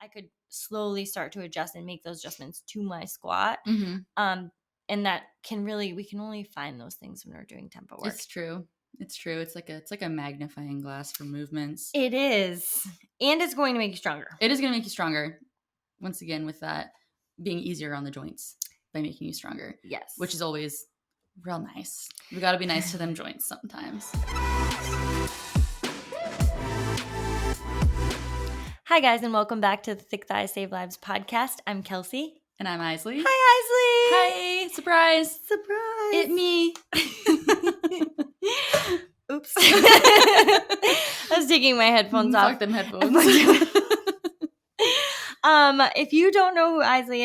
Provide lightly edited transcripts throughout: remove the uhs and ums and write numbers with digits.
I could slowly start to adjust and make those adjustments to my squat. Mm-hmm. And we can only find those things when we're doing tempo work. It's true. It's like a magnifying glass for movements. It is. And it's going to make you stronger. It is going to make you stronger. Once again, with that being easier on the joints by making you stronger. Yes. Which is always real nice. We got to be nice to them joints sometimes. Hi, guys, and welcome back to the Thick Thighs Save Lives podcast. I'm Kelsey. And I'm Isley. Hi, Isley. Hi. Surprise. It me. Oops. I was taking my headphones off. Fuck them headphones. If you don't know who Isley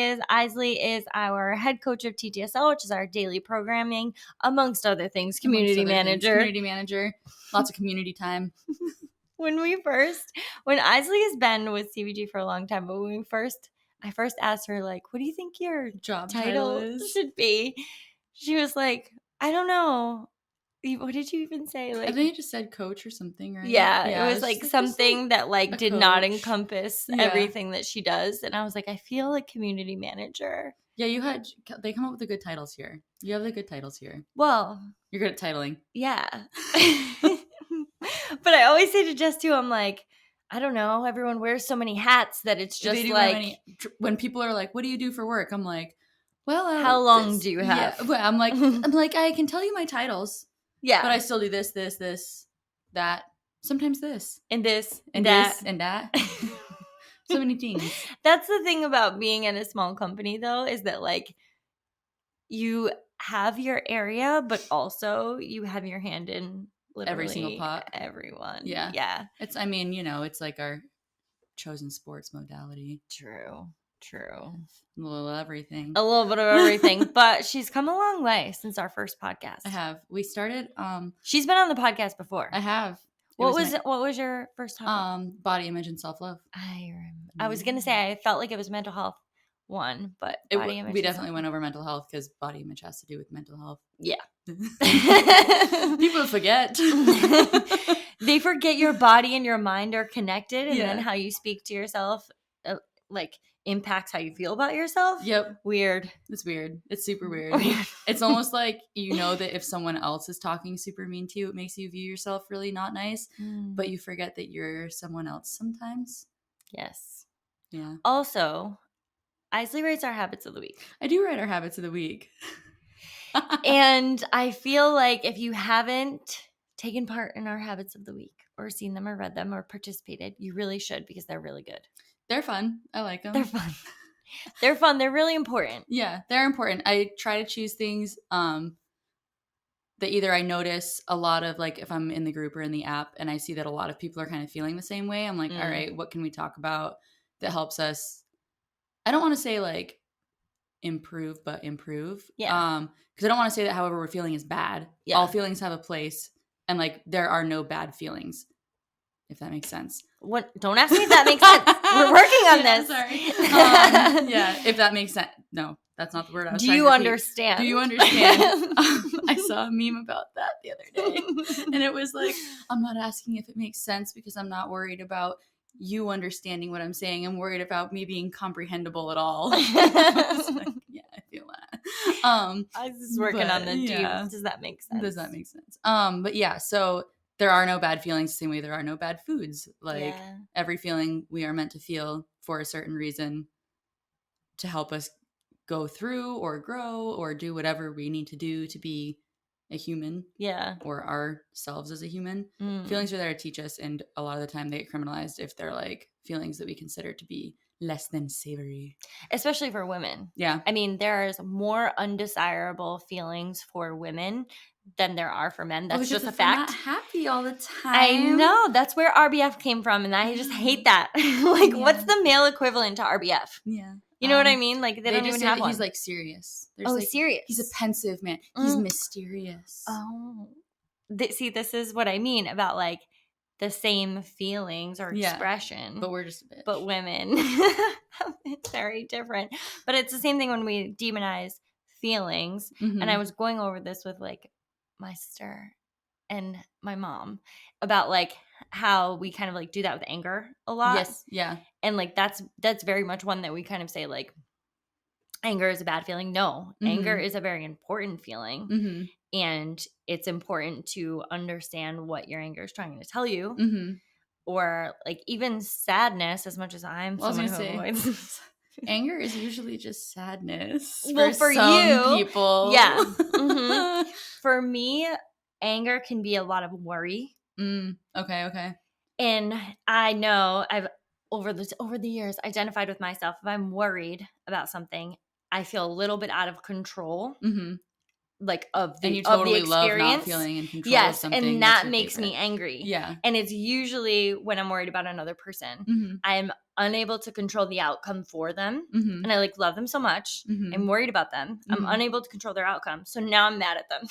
is our head coach of TTSL, which is our daily programming, amongst other things, community manager. Lots of community time. When Isley has been with CBG for a long time, but I first asked her, like, what do you think your Job title should be? She was like, I don't know. What did you even say? Like, I think you just said coach or something, right? Yeah, it was like something that like did not encompass everything that she does. And I was like, I feel like community manager. Yeah, they come up with the good titles here. You have the good titles here. Well, you're good at titling. Yeah. But I always say to Jess too, I'm like, I don't know. Everyone wears so many hats that it's just like when people are like, what do you do for work? I'm like, well, how long do you have? Yeah. Well, I'm like, I can tell you my titles. Yeah. But I still do this, that, sometimes this. And this, and that. This, and that. So many things. That's the thing about being in a small company, though, is that, like, you have your area, but also you have your hand in literally every single pot. Everyone. Yeah. Yeah. It's like our chosen sports modality. True. A little everything. A little bit of everything. But she's come a long way since our first podcast. I have. We started she's been on the podcast before. I have. What was your first topic? Body image and self-love. I remember. I was gonna say I felt like it was mental health one, but body image. We definitely went over mental health because body image has to do with mental health. Yeah. People forget. They forget your body and your mind are connected, and then how you speak to yourself impacts how you feel about yourself. Yep. Weird. It's weird. It's super weird. It's almost like that if someone else is talking super mean to you, it makes you view yourself really not nice, but you forget that you're someone else sometimes. Yes. Yeah. Also, Isley writes our habits of the week. I do write our habits of the week. And I feel like if you haven't taken part in our habits of the week or seen them or read them or participated, you really should because they're really good. They're fun. I like them. They're fun. They're fun. They're really important. Yeah, they're important. I try to choose things that either I notice a lot of, like if I'm in the group or in the app and I see that a lot of people are kind of feeling the same way. I'm like, all right, what can we talk about that helps us? I don't want to say like improve, but improve. Yeah. Because I don't want to say that however we're feeling is bad. Yeah. All feelings have a place and like there are no bad feelings. If that makes sense. What? Don't ask me if that makes sense. We're working on this. Sorry. Yeah, if that makes sense. No, that's not the word I was trying to repeat. Understand? Do you understand? I saw a meme about that the other day. And it was like, I'm not asking if it makes sense because I'm not worried about you understanding what I'm saying. I'm worried about me being comprehensible at all. I was like, yeah, I feel that. I was just working on the does that make sense? Does that make sense? But yeah, so there are no bad feelings the same way there are no bad foods. Like every feeling we are meant to feel for a certain reason to help us go through or grow or do whatever we need to do to be a human. Yeah. Or ourselves as a human. Feelings are there to teach us, and a lot of the time they get criminalized if they're like feelings that we consider to be less than savory. Especially for women. Yeah. I mean, there's more undesirable feelings for women than there are for men. That's just a fact. Not happy all the time. I know. That's where RBF came from, and I just hate that. What's the male equivalent to RBF? Yeah. You know what I mean? Like, they don't even have one. He's, like, serious. Serious. He's a pensive man. He's mysterious. Oh. See, this is what I mean about, like, the same feelings or expression. But we're just a bitch. But women. It's very different. But it's the same thing when we demonize feelings. Mm-hmm. And I was going over this with, like, my sister and my mom about, like, how we kind of like do that with anger a lot. Yes. Yeah. And like that's very much one that we kind of say like anger is a bad feeling. No, anger is a very important feeling. Mm-hmm. And it's important to understand what your anger is trying to tell you. Mm-hmm. Or like even sadness, as much as I'm someone who avoids. Anger is usually just sadness. Well, for some you, people. Yeah. Mm-hmm. For me, anger can be a lot of worry. Okay. And I know I've over the years identified with myself. If I'm worried about something, I feel a little bit out of control. Mm-hmm. Like of the and you totally experience. love not feeling in control of something. And that makes me angry. Yeah. And it's usually when I'm worried about another person. I'm unable to control the outcome for them. And I like love them so much. I'm worried about them. I'm unable to control their outcome. So now I'm mad at them.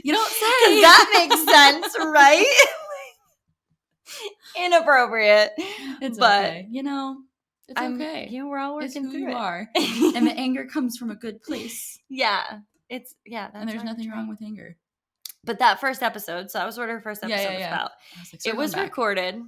You don't say. Because that makes sense, right? Inappropriate. It's but okay. It's okay. We're all working it's who through you it. are. And the anger comes from a good place. Yeah. That's and there's nothing wrong with anger. But that first episode, so that was what our first episode was about. It was recorded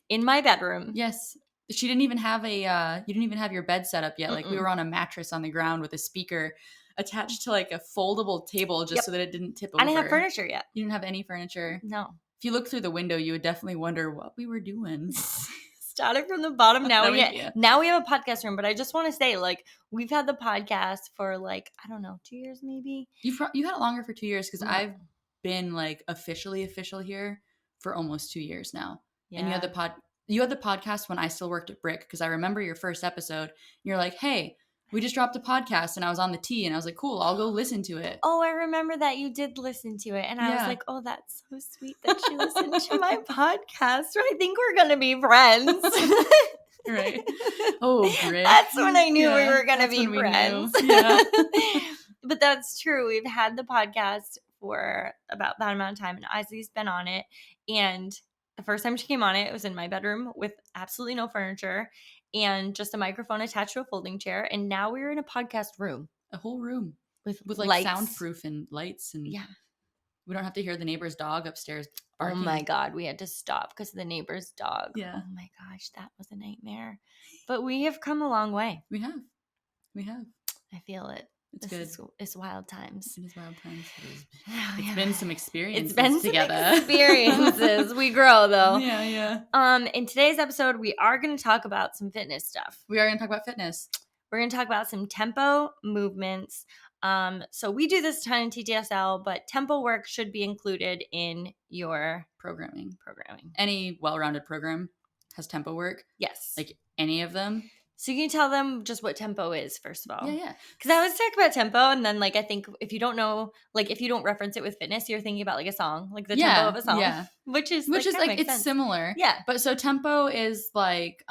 in my bedroom. Yes. She didn't even have you didn't even have your bed set up yet. Like we were on a mattress on the ground with a speaker attached to like a foldable table just so that it didn't tip over. I didn't have furniture yet. You didn't have any furniture? No. If you look through the window, you would definitely wonder what we were doing. Started from the bottom. Now we have a podcast room, but I just want to say, like, we've had the podcast for like, I don't know, 2 years maybe. You had it longer for 2 years because I've been like official here for almost 2 years now. Yeah. And you had the podcast when I still worked at Brick because I remember your first episode. And you're like, hey, we just dropped a podcast, and I was on the T, and I was like, cool, I'll go listen to it. Oh, I remember that you did listen to it, and I was like, oh, that's so sweet that you listened to my podcast. I think we're gonna be friends. Right. Oh, Brick. That's when I knew we were gonna be friends. Yeah. But that's true. We've had the podcast for about that amount of time, and Isley's been on it. And the first time she came on it was in my bedroom with absolutely no furniture and just a microphone attached to a folding chair. And now we're in a podcast room. A whole room. With like lights. Soundproof and lights. And we don't have to hear the neighbor's dog upstairs barking. Oh my God. We had to stop because of the neighbor's dog. Yeah. Oh my gosh. That was a nightmare. But we have come a long way. We have. I feel it. It's good. It's wild times. It is wild times. It's been some experiences together. Experiences. We grow though. Yeah. In today's episode, we are going to talk about some fitness stuff. We are going to talk about fitness. We're going to talk about some tempo movements. So we do this a ton in TTSL, but tempo work should be included in your programming. Any well-rounded program has tempo work. Yes. Like any of them. So you can tell them just what tempo is, first of all. Yeah. Because I was talking about tempo, and then like I think if you don't know, like if you don't reference it with fitness, you're thinking about like a song, like the tempo of a song. Yeah. Which is like it's sense. Similar. Yeah. But so tempo is like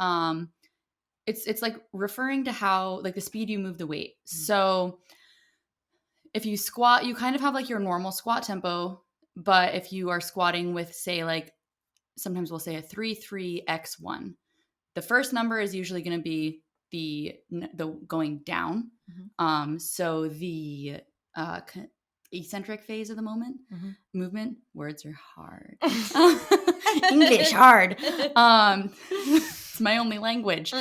it's like referring to how like the speed you move the weight. Mm-hmm. So if you squat, you kind of have like your normal squat tempo, but if you are squatting with say like sometimes we'll say a 3-3-x1. The first number is usually going to be the going down. Mm-hmm. So the eccentric phase of the movement. Words are hard. English hard. It's my only language.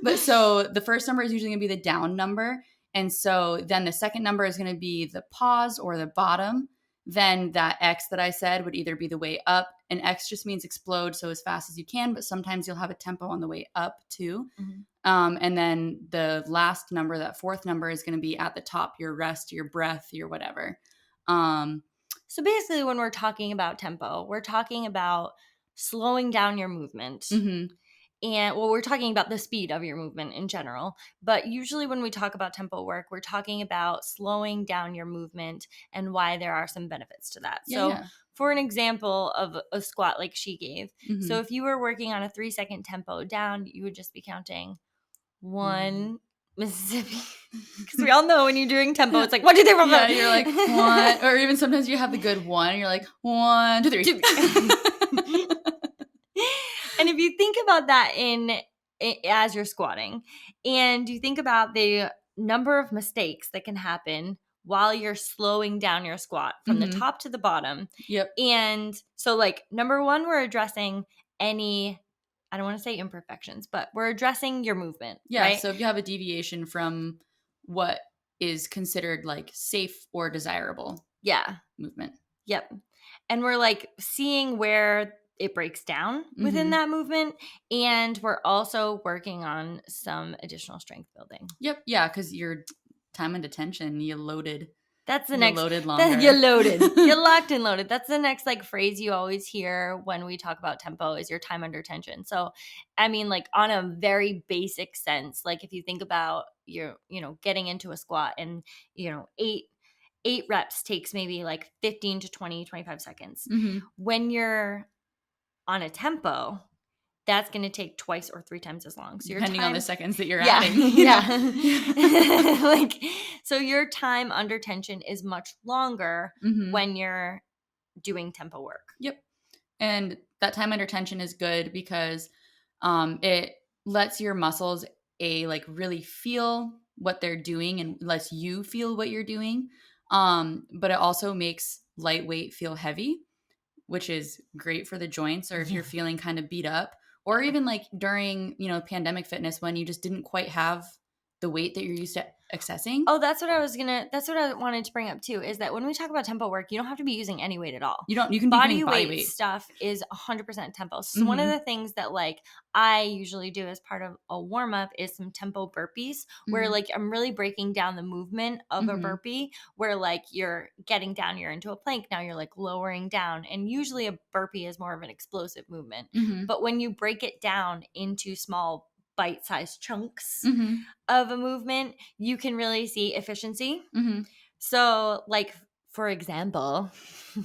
But so the first number is usually going to be the down number, and so then the second number is going to be the pause or the bottom. Then that X that I said would either be the way up, and X just means explode, so as fast as you can, but sometimes you'll have a tempo on the way up too. Mm-hmm. And then the last number, that fourth number, is going to be at the top, your rest, your breath, your whatever. So basically when we're talking about tempo, we're talking about slowing down your movement. Mm-hmm. And we're talking about the speed of your movement in general. But usually when we talk about tempo work, we're talking about slowing down your movement and why there are some benefits to that. For an example of a squat like she gave. Mm-hmm. So if you were working on a 3-second tempo down, you would just be counting 1 Mississippi. Because we all know when you're doing tempo, it's like 1, 2, 3, 4, 5. Yeah, you're like 1. Or even sometimes you have the good 1. And you're like 1, 2, 3. And if you think about that as you're squatting, and you think about the number of mistakes that can happen while you're slowing down your squat from the top to the bottom. Yep. And so like number one, we're addressing any, I don't want to say imperfections, but we're addressing your movement. Yeah. Right? So if you have a deviation from what is considered like safe or desirable movement. Yep. And we're like seeing where it breaks down within that movement. And we're also working on some additional strength building. Yep. Yeah. Because your time and attention, you loaded. That's the you next. Loaded longer. You loaded. You're locked and loaded. That's the next like phrase you always hear when we talk about tempo is your time under tension. So, I mean, like on a very basic sense, like if you think about your, getting into a squat and, 8 reps takes maybe like 15 to 20, 25 seconds. When you're on a tempo, that's going to take twice or 3 times as long. So depending on the seconds that you're adding. Like, so your time under tension is much longer when you're doing tempo work. Yep. And that time under tension is good because it lets your muscles really feel what they're doing and lets you feel what you're doing. But it also makes lightweight feel heavy, which is great for the joints, or if you're feeling kind of beat up, or even like during, pandemic fitness when you just didn't quite have the weight that you're used to accessing. Oh, that's what I wanted to bring up too, is that when we talk about tempo work, you don't have to be using any weight at all. You can be doing body weight stuff is 100% tempo. So one of the things that like I usually do as part of a warm up is some tempo burpees where like I'm really breaking down the movement of a burpee where like you're getting down, you're into a plank, now you're like lowering down. And usually a burpee is more of an explosive movement. But when you break it down into small bite-sized chunks of a movement, you can really see efficiency. So like, for example,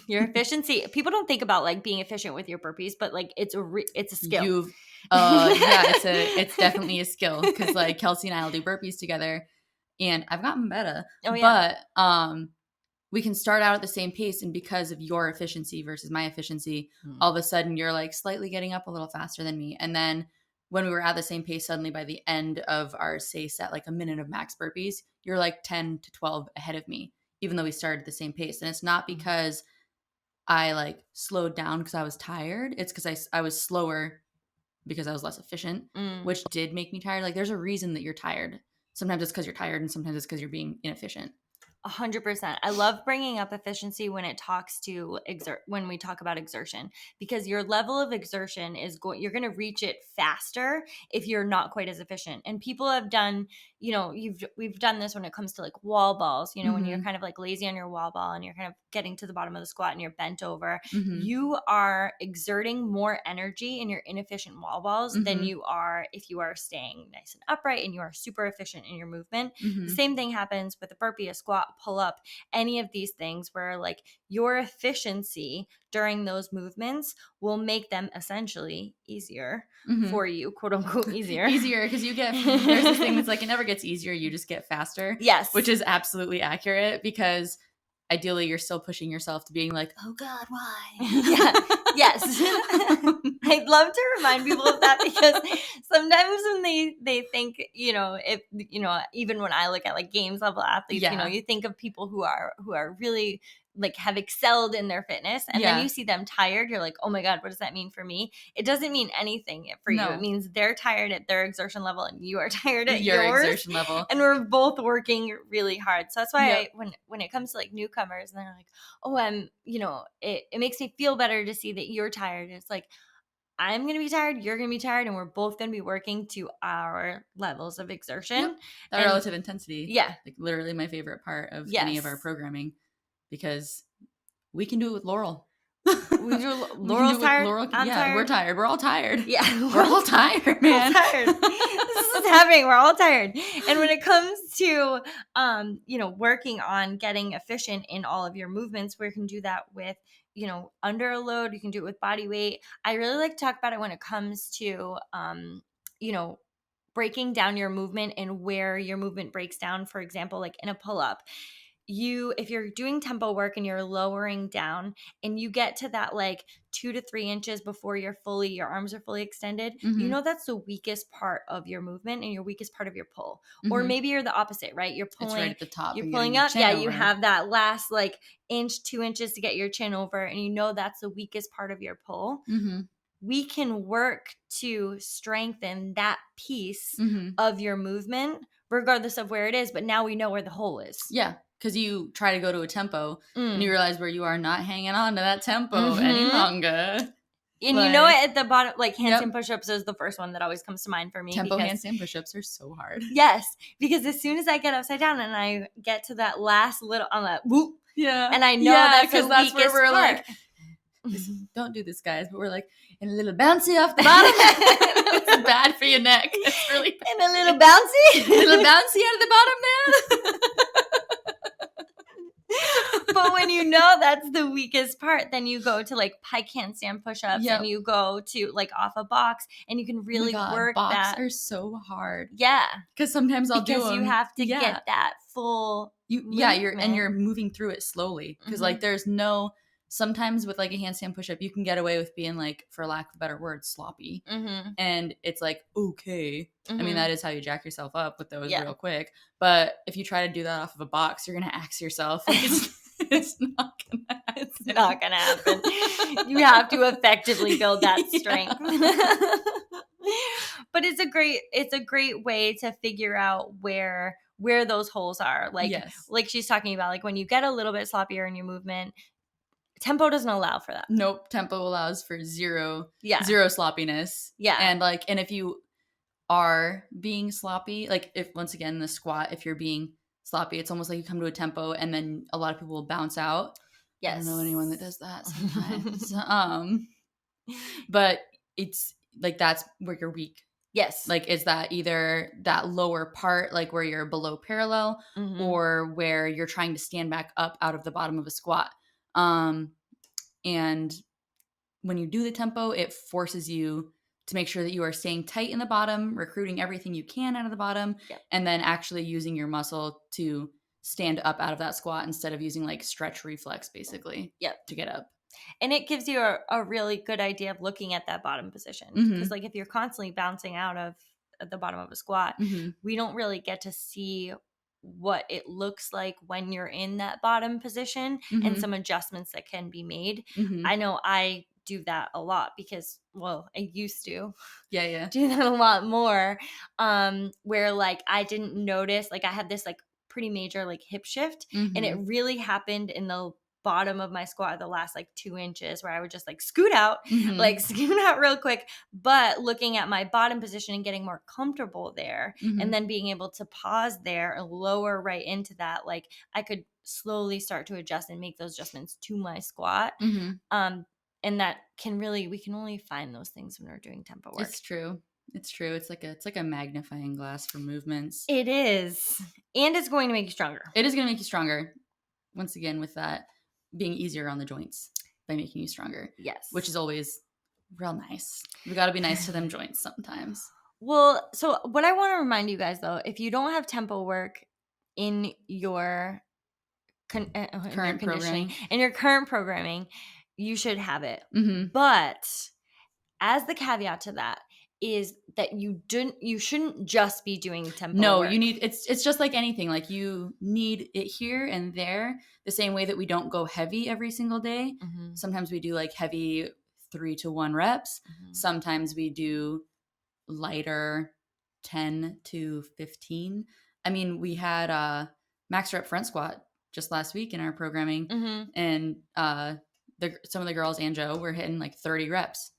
your efficiency, people don't think about like being efficient with your burpees, but like it's a skill. It's definitely a skill because like Kelsey and I will do burpees together and I've gotten better. Oh, yeah. But we can start out at the same pace, and because of your efficiency versus my efficiency, all of a sudden you're like slightly getting up a little faster than me. And then when we were at the same pace, suddenly by the end of our set, like a minute of max burpees, you're like 10 to 12 ahead of me, even though we started at the same pace. And it's not because I like slowed down because I was tired. It's because I was slower because I was less efficient, which did make me tired. Like there's a reason that you're tired. Sometimes it's because you're tired and sometimes it's because you're being inefficient. 100%. I love bringing up efficiency when it talks to when we talk about exertion, because your level of exertion is you're going to reach it faster if you're not quite as efficient. And people have done, we've done this when it comes to like wall balls, when you're kind of like lazy on your wall ball and you're kind of getting to the bottom of the squat and you're bent over, you are exerting more energy in your inefficient wall balls than you are if you are staying nice and upright and you are super efficient in your movement. The same thing happens with a burpee, a squat, pull up, any of these things where like your efficiency during those movements will make them essentially easier for you, quote unquote easier because there's this thing that's like it never gets easier, you just get faster. Yes, which is absolutely accurate, because ideally you're still pushing yourself to being like, oh God, why? Yes. I'd love to remind people of that, because sometimes when they think, if even when I look at like games level athletes, you think of people who are really like have excelled in their fitness, and then you see them tired, you're like, oh my God, what does that mean for me? It doesn't mean anything for you. It means they're tired at their exertion level and you are tired at your exertion level, and we're both working really hard. So that's why when it comes to like newcomers and they're like, oh, it makes me feel better to see that you're tired. It's like, I'm going to be tired, you're going to be tired, and we're both going to be working to our levels of exertion. That relative intensity. Yeah. Like literally my favorite part of any of our programming, because we can do it with Laurel. We do Laurel's tired. I'm tired. We're tired. We're all tired. Yeah. We're all tired, man. We're all tired. This is happening. We're all tired. And when it comes to, working on getting efficient in all of your movements, we can do that with, under a load. You can do it with body weight. I really like to talk about it when it comes to, breaking down your movement and where your movement breaks down. For example, like in a pull-up, if you're doing tempo work and you're lowering down and you get to that like 2 to 3 inches before your arms are fully extended, that's the weakest part of your movement and your weakest part of your pull. Or maybe you're the opposite, right? You're pulling, it's right at the top. You're pulling up. Yeah, you have that last like inch, 2 inches to get your chin over, and that's the weakest part of your pull. We can work to strengthen that piece of your movement regardless of where it is, but now we know where the hole is. Yeah. Because you try to go to a tempo and you realize where you are not hanging on to that tempo any longer. And it at the bottom, like handstand push-ups is the first one that always comes to mind for me. Tempo handstand push-ups are so hard. Yes, because as soon as I get upside down and I get to that last little, on that whoop, and I know that's the weakest where we're part. Like, don't do this, guys, but we're like, and a little bouncy off the bottom. It's bad for your neck. It's really bad. And a little bouncy. A little bouncy out of the bottom there. But when that's the weakest part, then you go to like pike handstand push-ups and you go to like off a box and you can really work box that. Are so hard. Yeah. Because sometimes I'll do them. Because you have to get that full you're moving through it slowly. Because like there's sometimes with like a handstand push-up, you can get away with being like, for lack of a better word, sloppy. And it's like, okay. I mean, that is how you jack yourself up with those real quick. But if you try to do that off of a box, you're going to axe yourself. It's not going to happen. It's not going to happen. You have to effectively build that strength. But it's a great way to figure out where those holes are. Like, like she's talking about, like when you get a little bit sloppier in your movement, tempo doesn't allow for that. Nope. Tempo allows for zero sloppiness. Yeah. And if you are being sloppy, like if once again, the squat, if you're being sloppy, it's almost like you come to a tempo and then a lot of people will bounce out. Yes. I don't know anyone that does that sometimes. But it's like, that's where you're weak. Yes. Like, is that either that lower part, like where you're below parallel, or where you're trying to stand back up out of the bottom of a squat. And when you do the tempo, it forces you to make sure that you are staying tight in the bottom, recruiting everything you can out of the bottom, and then actually using your muscle to stand up out of that squat instead of using like stretch reflex, basically, to get up. And it gives you a really good idea of looking at that bottom position. Because like if you're constantly bouncing out of at the bottom of a squat, we don't really get to see what it looks like when you're in that bottom position and some adjustments that can be made. I know I do that a lot because, well, I used to do that a lot more, where like I didn't notice, like I had this like pretty major like hip shift, and it really happened in the bottom of my squat, the last like 2 inches, where I would just like scoot out real quick, but looking at my bottom position and getting more comfortable there, and then being able to pause there and lower right into that, like I could slowly start to adjust and make those adjustments to my squat. And that we can only find those things when we're doing tempo work. It's true. It's like a magnifying glass for movements. It is. And it's going to make you stronger. It is going to make you stronger. Once again, with that being easier on the joints by making you stronger. Yes. Which is always real nice. We got to be nice to them joints sometimes. Well, so what I want to remind you guys, though, if you don't have tempo work in your current programming, you should have it. But as the caveat to that is that you shouldn't just be doing tempo work. You need, it's just like anything. Like you need it here and there, the same way that we don't go heavy every single day. Sometimes we do like heavy 3 to 1 reps. Sometimes we do lighter 10 to 15. I mean, we had a max rep front squat just last week in our programming, and some of the girls and Joe were hitting like 30 reps.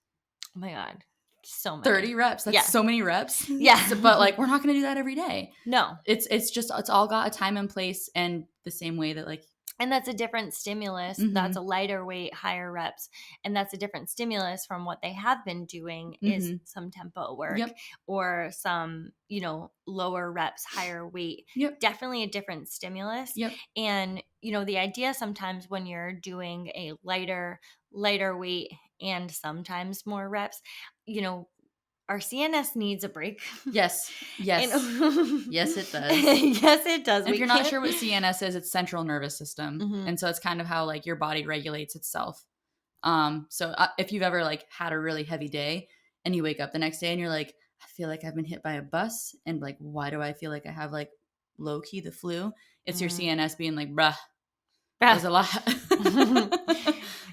Oh my God. So many. 30 reps. That's so many reps. Yeah. But like, we're not going to do that every day. No. It's all got a time and place, and the same way that like. And that's a different stimulus. That's a lighter weight, higher reps. And that's a different stimulus from what they have been doing is some tempo work or some, lower reps, higher weight. Definitely a different stimulus. And, the idea sometimes when you're doing a lighter weight and sometimes more reps, our CNS needs a break. Yes. Yes. Yes, it does. Yes, it does. And if you're not sure what CNS is, it's central nervous system. Mm-hmm. And so it's kind of how like your body regulates itself. So if you've ever like had a really heavy day and you wake up the next day and you're like, I feel like I've been hit by a bus, and like, why do I feel like I have like low key the flu? It's your CNS being like, bruh, that was a lot.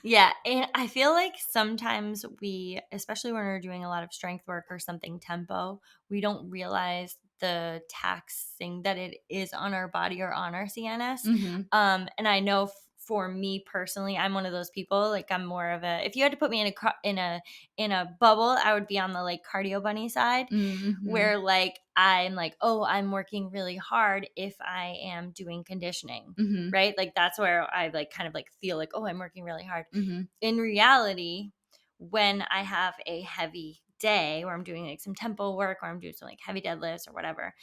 Yeah. And I feel like sometimes we, especially when we're doing a lot of strength work or something tempo, we don't realize the taxing that it is on our body or on our CNS. Mm-hmm. And I know for me personally, I'm one of those people, like I'm more of a, if you had to put me in a bubble, I would be on the like cardio bunny side, where like I'm like, oh, I'm working really hard if I am doing conditioning, right? Like that's where I like kind of like feel like, oh, I'm working really hard. In reality, when I have a heavy day where I'm doing like some tempo work or I'm doing some like heavy deadlifts or whatever,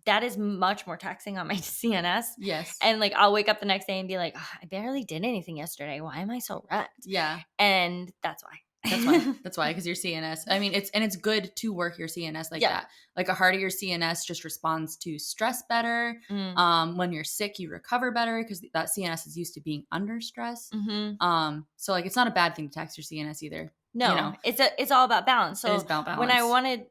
that is much more taxing on my CNS. Yes. And like I'll wake up the next day and be like, oh, I barely did anything yesterday. Why am I so wrecked? Yeah. And that's why. That's why, because your CNS, I mean, it's good to work your CNS like that. Like a heartier CNS just responds to stress better. When you're sick, you recover better because that CNS is used to being under stress. So like it's not a bad thing to tax your CNS either. No, you know? It's all about balance. So it is about balance.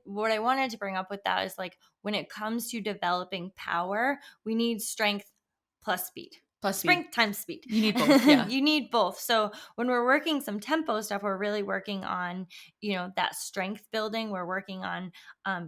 What I wanted to bring up with that is like when it comes to developing power, we need strength plus speed. Strength times speed. You need both. Yeah. You need both. So when we're working some tempo stuff, we're really working on, you know, that strength building. We're working on,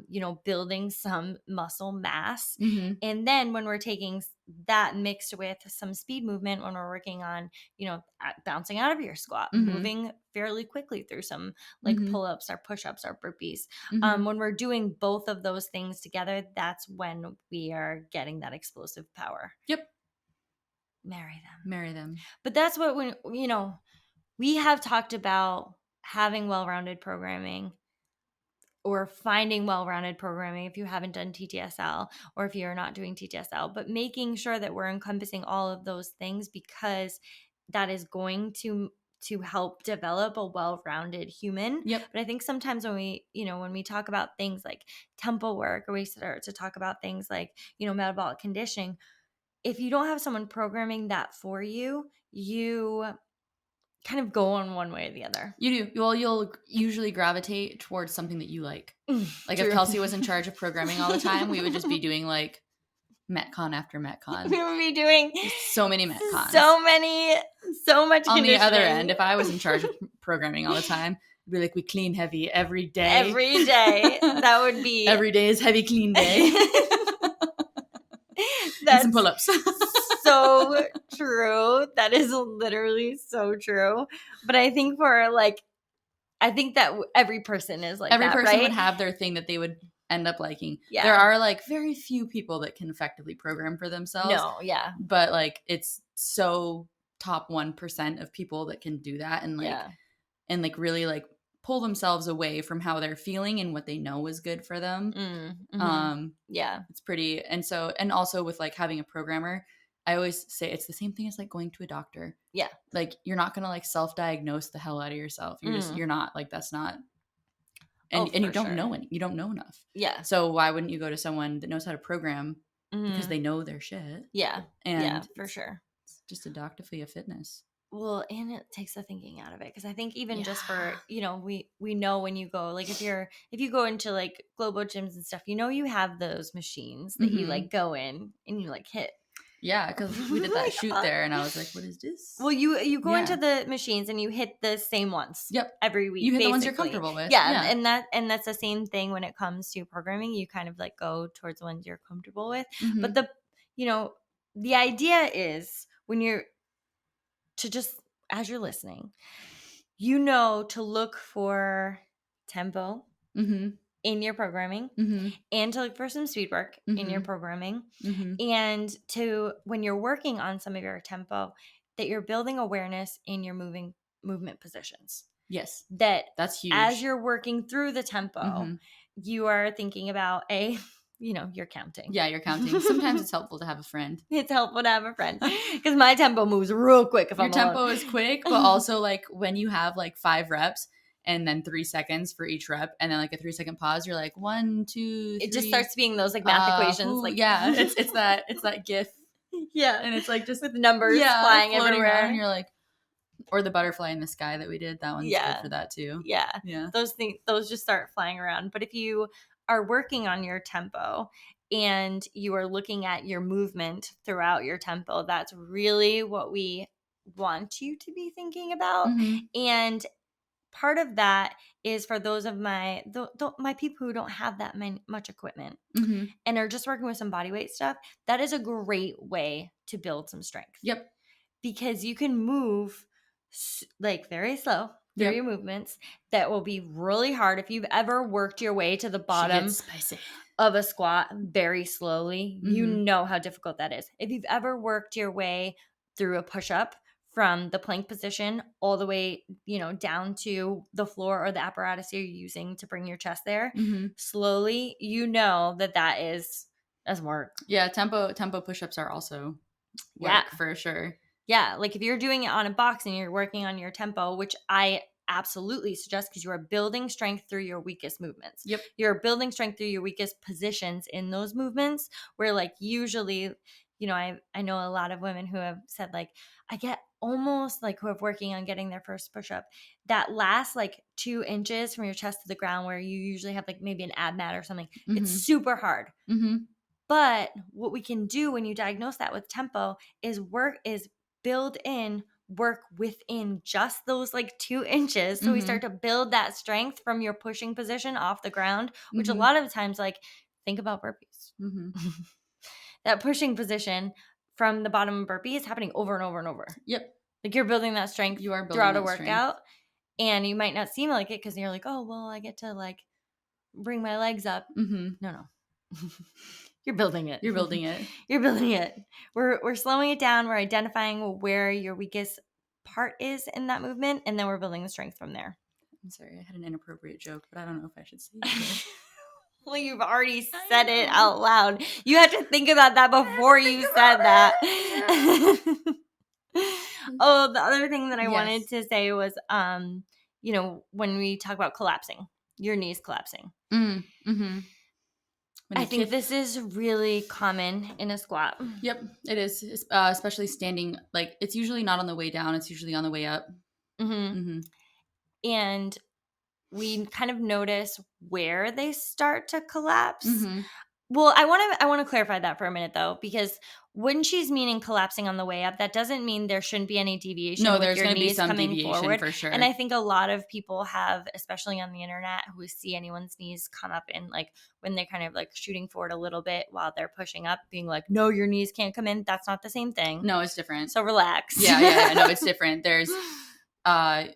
you know, building some muscle mass. And then when we're taking that mixed with some speed movement, when we're working on, you know, bouncing out of your squat, moving fairly quickly through some like pull-ups or push-ups or burpees. When we're doing both of those things together, that's when we are getting that explosive power. Yep. Marry them. Marry them. But that's what, when, you know, we have talked about having well-rounded programming or finding well-rounded programming if you haven't done TTSL or if you're not doing TTSL, but making sure that we're encompassing all of those things because that is going to help develop a well-rounded human. Yep. But I think sometimes when we talk about things like tempo work or we start to talk about things like, you know, metabolic conditioning, if you don't have someone programming that for you, you kind of go on one way or the other. You do. Well, you'll usually gravitate towards something that you like. Like if Kelsey was in charge of programming all the time, we would just be doing like Metcon after Metcon. We would be doing so many Metcons. So much on the other end, if I was in charge of programming all the time, it'd be like we clean heavy every day. Every day. That would be. Every day is heavy clean day. That's and some pull-ups. So true. That is literally so true. But I think that every person is like every that, person right? would have their thing that they would end up liking. Yeah. There are like very few people that can effectively program for themselves. No, yeah. But like it's so top 1% of people that can do that and like and like really like pull themselves away from how they're feeling and what they know is good for them. It's pretty. And also with like having a programmer, I always say it's the same thing as like going to a doctor. Yeah. Like you're not going to like self-diagnose the hell out of yourself. You're not like, that's not. And you don't know you don't know enough. Yeah. So why wouldn't you go to someone that knows how to program because they know their shit? Yeah. And yeah, for sure. It's just a doctor for your fitness. Well, and it takes the thinking out of it because I think even just for, you know, we know when you go, like if you go into like Globo gyms and stuff, you know, you have those machines that you like go in and you like hit. Yeah, because we did that shoot there and I was like, what is this? Well, you go into the machines and you hit the same ones. Yep. Every week. You hit the ones you're comfortable with. Yeah. And that's the same thing when it comes to programming. You kind of like go towards the ones you're comfortable with. But the idea is when you're to just, as you're listening, you know, to look for tempo in your programming and to look for some speed work in your programming and to, when you're working on some of your tempo, that you're building awareness in your movement positions. Yes. That's huge. As you're working through the tempo, you are thinking about you're counting. Yeah, you're counting. Sometimes it's helpful to have a friend. It's helpful to have a friend because my tempo moves real quick. Your tempo is quick, but also like when you have like 5 reps and then 3 seconds for each rep, and then like a 3-second pause. You're like 1, 2, 3. It just starts being those like math equations. Like yeah, it's that GIF. Yeah, and it's like just with numbers flying everywhere. Around, and you're like, or the butterfly in the sky that we did. That one's good for that too. Yeah. Those just start flying around. But if you are working on your tempo and you are looking at your movement throughout your tempo, that's really what we want you to be thinking about. And part of that is for those of my people who don't have that much equipment and are just working with some body weight stuff. That is a great way to build some strength. Yep. Because you can move like very slow through your movements that will be really hard. If you've ever worked your way to the bottom of a squat very slowly, you know how difficult that is. If you've ever worked your way through a push-up from the plank position all the way, down to the floor or the apparatus you're using to bring your chest there, slowly, that's work. Yeah, tempo push-ups are also work for sure. Yeah, like if you're doing it on a box and you're working on your tempo, which I absolutely suggest because you are building strength through your weakest movements. Yep. You're building strength through your weakest positions in those movements where like usually, I know a lot of women who have said like, I get almost like who are working on getting their first push-up, that last like 2 inches from your chest to the ground where you usually have like maybe an ab mat or something. It's super hard. But what we can do when you diagnose that with tempo is build in work within just those like 2 inches. So we start to build that strength from your pushing position off the ground, which a lot of times, like think about burpees. That pushing position from the bottom of burpee is happening over and over and over. Yep. Like you're building that strength throughout a workout. And you might not seem like it because you're like, oh, well, I get to like bring my legs up. No. You're building it. You're building it. You're building it. We're slowing it down. We're identifying where your weakest part is in that movement, and then we're building the strength from there. I'm sorry, I had an inappropriate joke, but I don't know if I should say it. Well, you've already said it out loud. You had to think about that before you said that. Oh, the other thing that I wanted to say was, when we talk about collapsing, your knees collapsing. I think this is really common in a squat. Yep, it is, especially standing. Like it's usually not on the way down; it's usually on the way up. And we kind of notice where they start to collapse. Well, I want to clarify that for a minute though, because when she's meaning collapsing on the way up, that doesn't mean there shouldn't be any deviation. No, with there's going to be some coming deviation forward. For sure. And I think a lot of people have, especially on the internet, who see anyone's knees come up and like when they're kind of like shooting forward a little bit while they're pushing up, being like, no, your knees can't come in. That's not the same thing. No, it's different. So relax. Yeah. No, it's different. There's a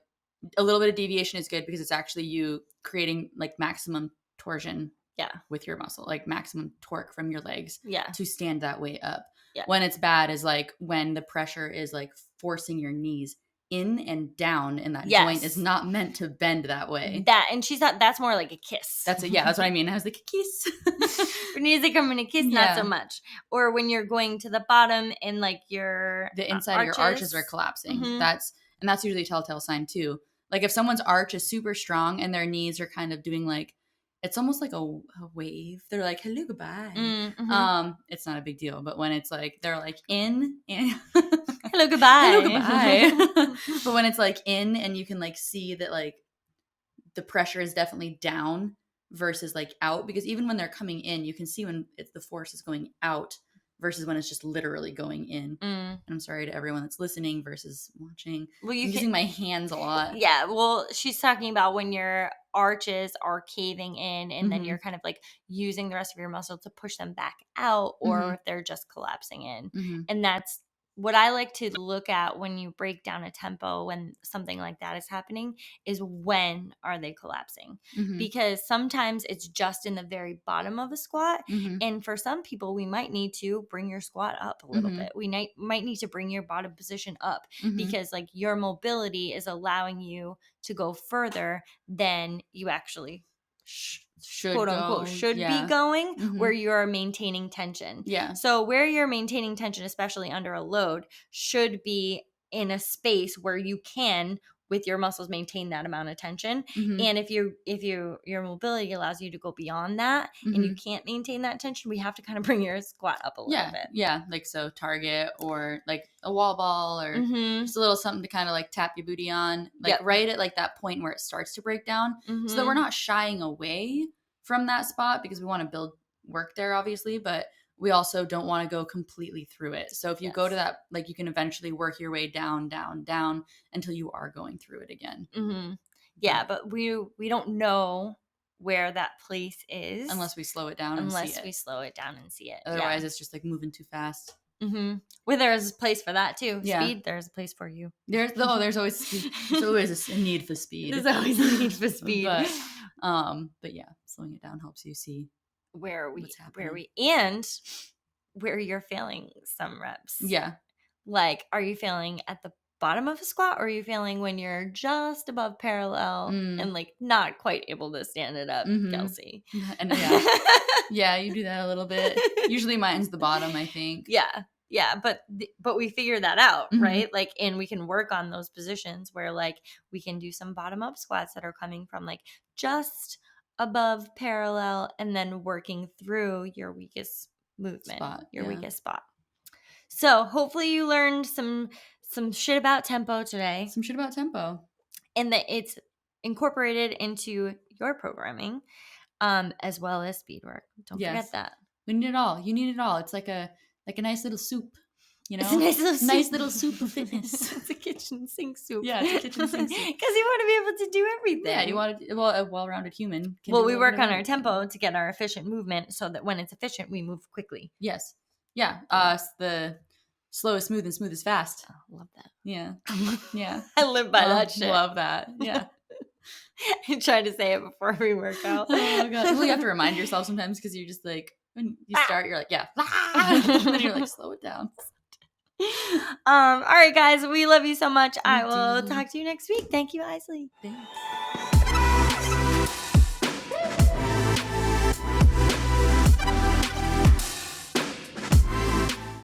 little bit of deviation is good because it's actually you creating like maximum torsion. With your muscle, like maximum torque from your legs to stand that way up. When it's bad is like when the pressure is like forcing your knees in and down, and that joint is not meant to bend that way. And she thought that's more like a kiss. That's what I mean. I was like a kiss. Your knees are coming to kiss, not so much. Or when you're going to the bottom and like the inside of your arches are collapsing. That's usually a telltale sign too. Like if someone's arch is super strong and their knees are kind of doing like, it's almost like a wave. They're like, hello, goodbye. It's not a big deal. But when it's like, they're like in and hello, goodbye. Hello, goodbye. But when it's like in and you can like see that like the pressure is definitely down versus like out. Because even when they're coming in, you can see when the force is going out versus when it's just literally going in. And I'm sorry to everyone that's listening versus watching. Well, I'm using my hands a lot. Yeah. Well, she's talking about when your arches are caving in and then you're kind of like using the rest of your muscle to push them back out, or if they're just collapsing in. And that's what I like to look at when you break down a tempo when something like that is happening is when are they collapsing? Because sometimes it's just in the very bottom of a squat. And for some people, we might need to bring your squat up a little bit. We might need to bring your bottom position up because like your mobility is allowing you to go further than you actually should be going, where you're maintaining tension. So where you're maintaining tension, especially under a load, should be in a space where you can with your muscles maintain that amount of tension. And if your mobility allows you to go beyond that and you can't maintain that tension, we have to kind of bring your squat up a little bit. Yeah, like so target or like a wall ball or just a little something to kind of like tap your booty on, like right at like that point where it starts to break down, so that we're not shying away from that spot, because we want to build work there obviously, but we also don't want to go completely through it. So if you go to that, like you can eventually work your way down, down, down until you are going through it again. Yeah, but we don't know where that place is unless we slow it down and see it. Unless we slow it down and see it. Otherwise, it's just like moving too fast. Well, there's a place for that too. Yeah. Speed, there's a place for you. There's always speed. There's always a need for speed. There's always a need for speed. But yeah, slowing it down helps you see where you're failing some reps. Yeah. Like, are you failing at the bottom of a squat, or are you failing when you're just above parallel and like not quite able to stand it up, Kelsey? And yeah, you do that a little bit. Usually mine's the bottom, I think. Yeah, but we figure that out, right? Like, and we can work on those positions where like we can do some bottom up squats that are coming from like just above parallel and then working through your weakest movement, weakest spot. So hopefully you learned some shit about tempo today. Some shit about tempo. And that it's incorporated into your programming, as well as speed work. Don't forget that. We need it all. You need it all. It's like a nice little soup. You know? It's a nice little soup of fitness. It's a kitchen sink soup. Yeah, it's a kitchen sink soup. Because you want to be able to do everything. Yeah, you want to, a well-rounded human. We work on our tempo to get our efficient movement so that when it's efficient, we move quickly. Yes. Yeah. The slow is smooth and smooth is fast. Oh, love that. Yeah. Yeah. I live by that shit. Love that. Yeah. I try to say it before we work out. Oh, God. Well, you have to remind yourself sometimes because you're just like, when you start, you're like, yeah. And then you're like, slow it down. All right, guys. We love you so much. I will talk to you next week. Thank you, Isley. Thanks.